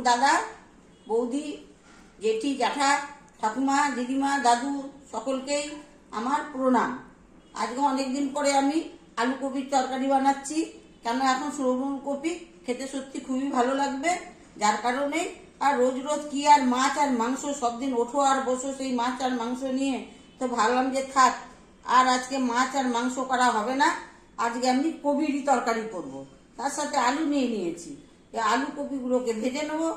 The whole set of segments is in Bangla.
দাদা বৌদি জেঠি জ্যাঠা ঠাকুমা দিদিমা দাদু সকলকেই আমার প্রণাম। আজকে অনেকদিন পরে আমি আলু কপির তরকারি বানাচ্ছি। কেন এখন ফুলকপি খেতে সত্যি খুবই ভালো লাগবে, যার কারণে আর রোজ রোজ কি আর মাছ আর মাংস সব দিন ওঠো আর বসো সেই মাছ আর মাংস নিয়ে, তো ভাবলাম যে থাক আর আজকে মাছ আর মাংস করা হবে না, আজকে আমি কপিরই তরকারি করব। তার সাথে আলু নিয়ে নিয়েছি, এই আলু কপিগুলোকে ভেজে নেবো,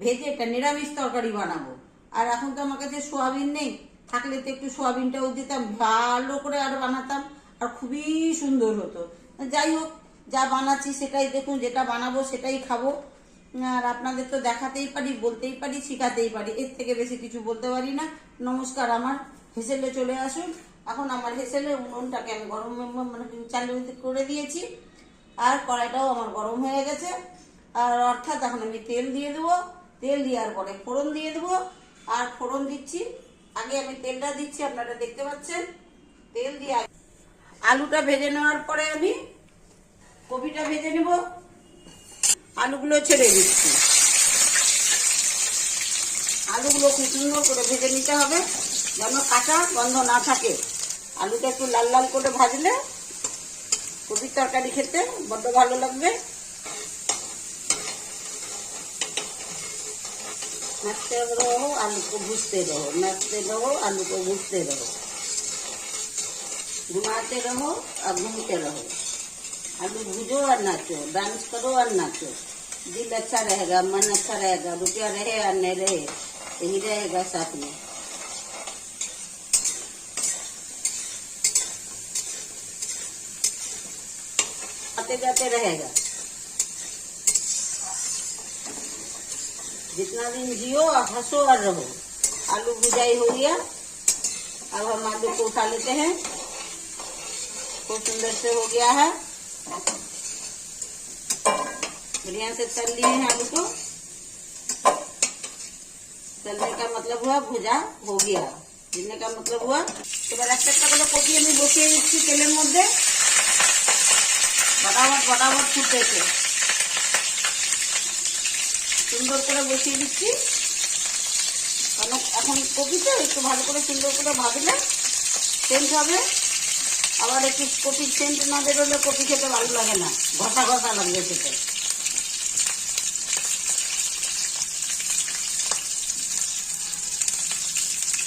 ভেজে একটা নিরামিষ তরকারি বানাবো। আর এখন তো আমার কাছে সোয়াবিন নেই, থাকলে তো একটু সোয়াবিনটাও দিতাম, ভালো করে আর বানাতাম আর খুবই সুন্দর হতো। যাই হোক, যা বানাচ্ছি সেটাই দেখুন, যেটা বানাবো সেটাই খাবো। আর আপনাদের তো দেখাতেই পারি, বলতেই পারি, শিখাতেই পারি, এর থেকে বেশি কিছু বলতে পারি না। নমস্কার, আমার হেসেলে চলে আসুন। এখন আমার হেসেলে উনুনটাকে আমি গরম মানে চালু করে দিয়েছি, আর কড়াইটাও আমার গরম হয়ে গেছে। আর অর্থাৎ এখন আমি তেল দিয়ে দেবো, তেল দেওয়ার পরে ফোড়ন দিয়ে দেবো। আর ফোড়ন দিচ্ছি, আগে আমি তেলটা দিচ্ছি, আপনারা দেখতে পাচ্ছেন। তেল দিয়ে আলুটা ভেজে নেওয়ার পরে আমি কপিটা ভেজে নেব। আলুগুলো ছেড়ে দিচ্ছি, আলুগুলো খুব সুন্দর করে ভেজে নিতে হবে যেন কাঁচা গন্ধ না থাকে। আলুটা একটু লাল লাল করে ভাজলে কপির তরকারি খেতে বড্ড ভালো লাগবে। नाचते रहो, आलू को भूजते रहो, नाचते रहो, आलू को भूजते रहो, घुमाते रहो और घूमते रहो। आलू भूजो और नाचो, डांस करो और नाचो। दिल अच्छा रहेगा, मन अच्छा रहेगा, रुपया रहे और नहीं रहे यही रहेगा साथ में। आते जाते रहेगा। जितना दिन जियो और हंसो और रहो। आलू भुजाई हो गया, अब हम आलू को उठा लेते हैं। खूब सुंदर से हो गया है, बढ़िया से तल लिए हैं आलू को। तलने का मतलब हुआ भुजा हो गया, भुजने का मतलब हुआ। तो एक একটা করে কপি আমি বসিয়ে দিচ্ছি তেলের মধ্যে, ফটাফট ফুটেছে, সুন্দর করে বসিয়ে দিচ্ছি। এখন কপিটা একটু ভালো করে সুন্দর করে ভাজলে সেন্ট হবে। আবার একটু কপির সেন্ট না বেরোলে কপি খেতে ভালো লাগে না, ঘষা ঘষা লাগবে খেতে।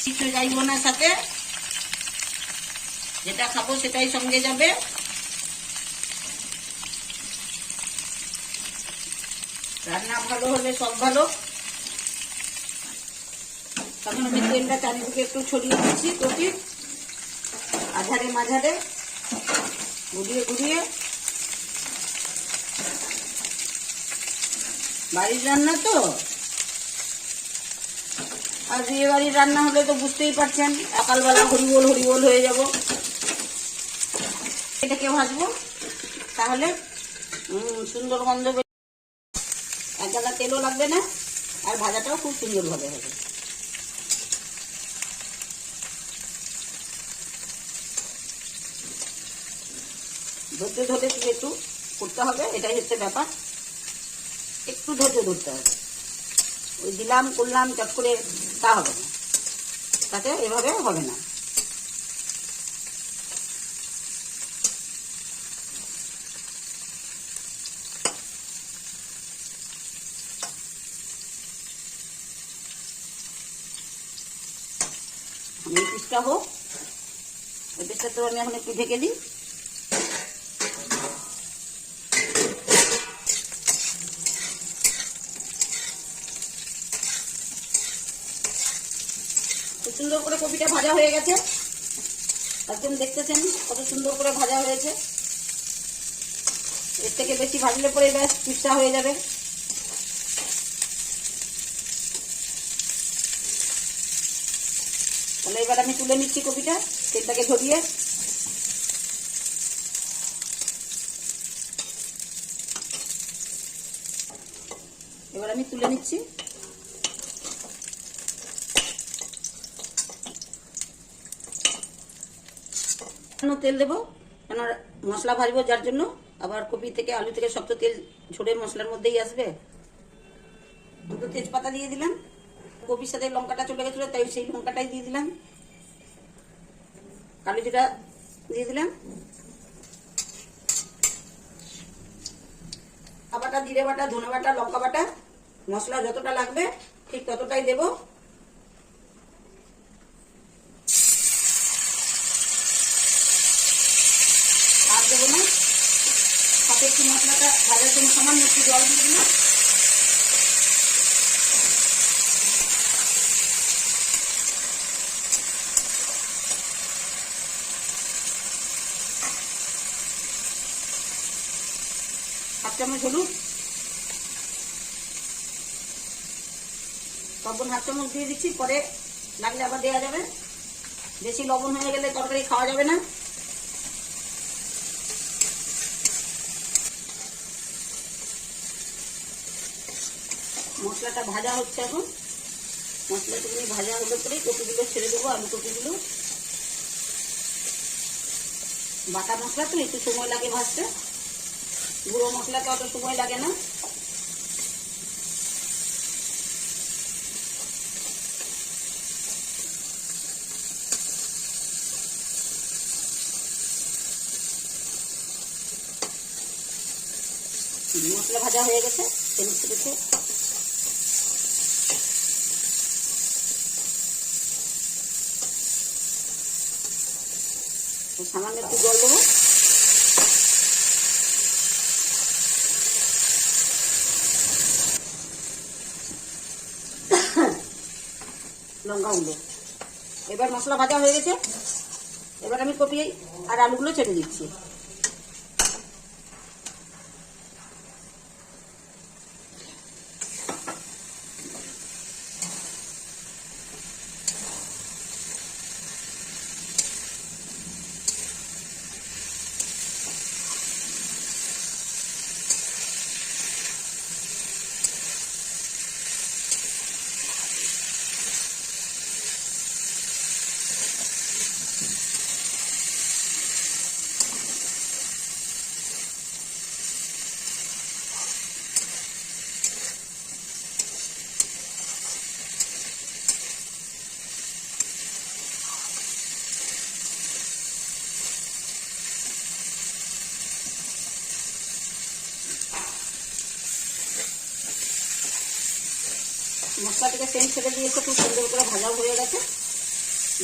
কিছু যাইব না সাথে, যেটা খাবো সেটাই সঙ্গে যাবে। রান্না ভালো হলে সব ভালো। তখন আমি তেলটা চারিদিকে একটু ছড়িয়ে দিচ্ছি, কপি আধারে মাঝারে ঘুরিয়ে ঘুরিয়ে। বাড়ির রান্না তো, আর বিয়ে বাড়ির রান্না হলে তো বুঝতেই পারছেন, সকালবেলা হরিবোল হরিবোল হয়ে যাব। এটাকে ভাজবো, তাহলে সুন্দর গন্ধ, এক জায়গা তেলও লাগবে না, আর ভাজাটাও খুব সুন্দর ভাবে হবে। ধরতে ধরতে একটু করতে হবে, এটাই হচ্ছে ব্যাপার। একটু ধৈর্য ধরতে হবে, ওই দিলাম করলাম চট করে তা হবে না, তাতে এভাবে হবে না। এই পিসটা হোক, ওই পিসটা তো আমি এখন একটু ঢেকে দিই। খুব সুন্দর করে কপিটা ভাজা হয়ে গেছে, একদম দেখতেছেন কত সুন্দর করে ভাজা হয়েছে। এর থেকে বেশি ভাজলে পরে ব্যাস পিসটা হয়ে যাবে। তাহলে এবার আমি তুলে নিচ্ছি কপিটা, তেলটাকে ঝরিয়ে। এবার আমি তুলে নিচ্ছি। তেল দেবো, কেন মশলা ভাজবো, যার জন্য। আবার কপি থেকে আলু থেকে সব তো তেল ঝরে মশলার মধ্যেই আসবে। দুটো তেজপাতা দিয়ে দিলাম, কপির সাথে লঙ্কাটা চলে গেছিলো তাই সেই লঙ্কাটাই দিয়ে দিলাম, কালো জিরা দিয়ে দিলাম, বাটা, জিরে বাটা, ধনে বাটা, লঙ্কা বাটা, মশলা যতটা লাগবে ঠিক ততটাই দেব। আর দেবো না, সাথে একটু মশলাটা ভাজার জন্য সামান্য একটু জল দিয়ে দিলাম। হাফ চামচ হলুদ, লবণ হাফ চামচ দিয়ে দিচ্ছি, পরে লাগলে আবার দেওয়া যাবে। বেশি লবণ হয়ে গেলে তরকারি খাওয়া যাবে না। মশলাটা ভাজা হচ্ছে এখন, মশলাটুকু ভাজা হলে পরে কপিগুলো ছেড়ে দেবো, আলু কপিগুলো। বাটা মশলা তো একটু সময় লাগে ভাজতে, গুঁড়ো মশলাতে অত সময় লাগে না। মশলা ভাজা হয়ে গেছে, তেল ছেড়েছে। সামান্য একটু জল দেবো। লঙ্কা গুঁড়ো। এবার মশলা ভাজা হয়ে গেছে, এবার আমি কপি আর আলুগুলো ছেড়ে দিচ্ছি। মশলা থেকে সেন্ট ছেড়ে দিয়েছে, খুব সুন্দর করে ভাজাও হয়ে গেছে,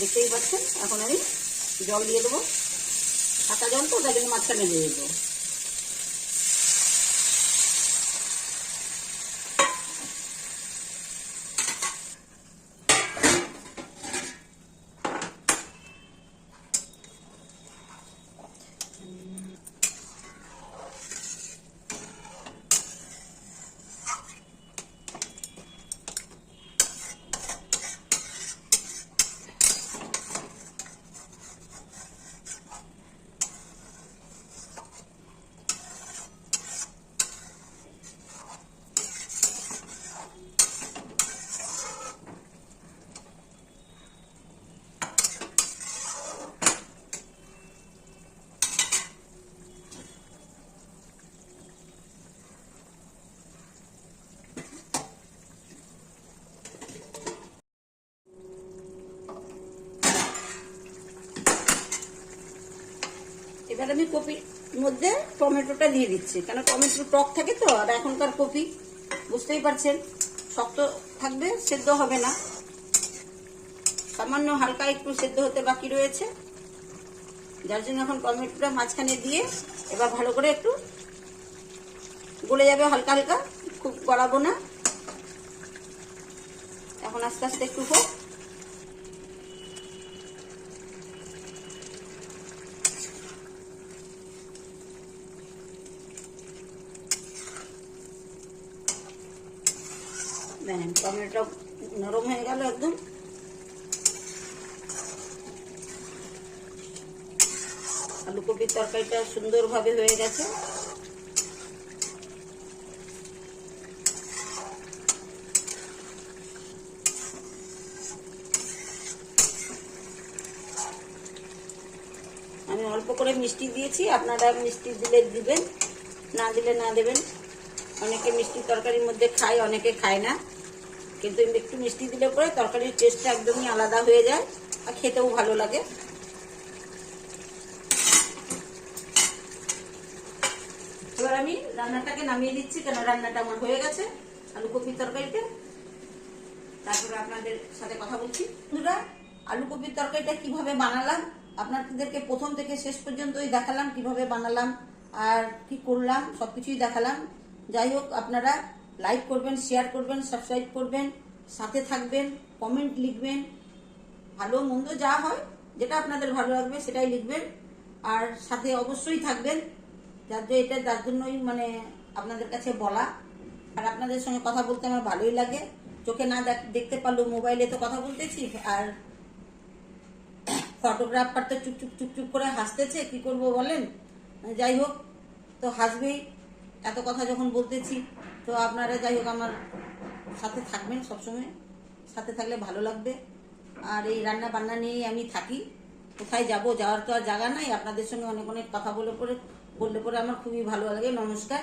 দেখতেই পাচ্ছেন। এখন আমি জল দিয়ে দেবো, কাঁচা জল তো, ওটার জন্য মাছটা দিয়ে দেবো। এবার আমি কপির মধ্যে টমেটোটা দিয়ে দিচ্ছি, কেন টমেটো টক থাকে তো, আর এখনকার কপি বুঝতেই পারছেন শক্ত থাকবে, সেদ্ধ হবে না, সামান্য হালকা একটু সেদ্ধ হতে বাকি রয়েছে, যার জন্য এখন টমেটোটা মাঝখানে দিয়ে এবার ভালো করে একটু গলে যাবে হালকা হালকা, খুব গলাবো না। এখন আস্তে আস্তে একটু হোক। দেখেন টমেটো নরম হয়ে গেল একদম। আলু কপির তরকারিটা সুন্দরভাবে হয়ে গেছে। আমি অল্প করে মিষ্টি দিয়েছি, আপনারা মিষ্টি দিলে দিবেন, না দিলে না দেবেন। অনেকে মিষ্টি তরকারির মধ্যে খায়, অনেকে খায় না, কিন্তু একটু মিষ্টি দিলে পরে তরকারির টেস্টটা একদমই আলাদা হয়ে যায় আর খেতেও ভালো লাগে। এবার আমি রান্নাটাকে নামিয়ে দিচ্ছি, কেন রান্নাটা আমার হয়ে গেছে আলু কপির তরকারিটা। তারপরে আপনাদের সাথে কথা বলছি। বন্ধুরা, আলু কপির তরকারিটা কিভাবে বানালাম আপনাদেরকে প্রথম থেকে শেষ পর্যন্তই দেখালাম, কিভাবে বানালাম আর কি করলাম সবকিছুই দেখালাম। যাই হোক, আপনারা লাইক করবেন, শেয়ার করবেন, সাবস্ক্রাইব করবেন, সাথে থাকবেন, কমেন্ট লিখবেন, ভালো মন্দ যা হয় যেটা আপনাদের ভালো লাগবে সেটাই লিখবেন, আর সাথে অবশ্যই থাকবেন। যার জন্যই মানে আপনাদের কাছে বলা। আর আপনাদের সঙ্গে কথা বলতে আমার ভালোই লাগে, চোখে না দেখতে পারলেও মোবাইলে তো কথা বলতেছি, আর ফটোগ্রাফার তো চুপচুপ চুপচুপ করে হাসতেছে, কি করব বলেন। যাই হোক, তো হাসবেই, এত কথা যখন বলতেছি। তো আপনারা যাই হোক আমার সাথে থাকবেন, সবসময় সাথে থাকলে ভালো লাগবে। আর এই রান্না বান্না নিয়েই আমি থাকি, কোথায় যাব, যাওয়ার তো আর জায়গা নাই। আপনাদের সঙ্গে অনেক অনেক কথা বললে পরে আমার খুবই ভালো লাগে। নমস্কার।